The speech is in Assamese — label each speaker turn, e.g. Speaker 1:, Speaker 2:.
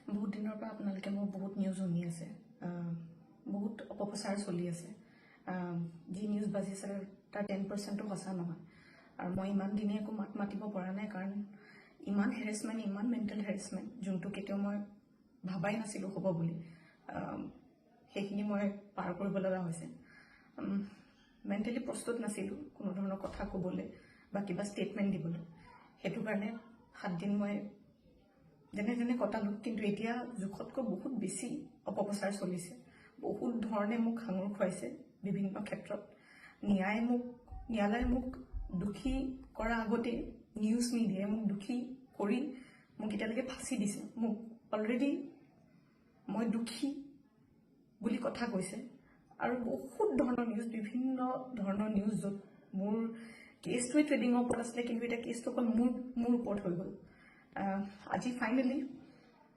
Speaker 1: বহুত দিনৰ পৰা আপোনালোকে মোৰ বহুত নিউজ শুনি আছে, বহুত অপপ্ৰচাৰ চলি আছে। যি নিউজ বাজিছে তাৰ 10%ও সঁচা নহয়। আৰু মই ইমান দিনে একো মাত মাতিব পৰা নাই, কাৰণ ইমান হেৰেছমেণ্ট, ইমান মেণ্টেল হেৰেছমেণ্ট, যোনটো কেতিয়াও মই ভাবাই নাছিলোঁ হ'ব বুলি, সেইখিনি মই পাৰ কৰিব লগা হৈছে। মেণ্টেলি প্ৰস্তুত নাছিলোঁ কোনো ধৰণৰ কথা ক'বলৈ বা কিবা ষ্টেটমেণ্ট দিবলৈ। সেইটো কাৰণে 7 দিন মই যেনে তেনে কটালোঁ। কিন্তু এতিয়া জোখতকৈ বহুত বেছি অপপ্ৰচাৰ চলিছে। বহুত ধৰণে মোক সাঙুৰ খুৱাইছে বিভিন্ন ক্ষেত্ৰত। ন্যায়ালয়ে মোক দোষী কৰাৰ আগতে নিউজ মিডিয়াই মোক দোষী কৰি মোক এতিয়ালৈকে ফাঁচি দিছে। মোক অলৰেডি মই দোষী বুলি কথা কৈছে। আৰু বহুত ধৰণৰ নিউজ, বিভিন্ন ধৰণৰ নিউজ, য'ত মোৰ কেছটোৱে ট্ৰেডিঙৰ ওপৰত আছিলে, কিন্তু এতিয়া কেছটো অকল মোৰ ওপৰত হৈ গ'ল। আজি ফাইনেলি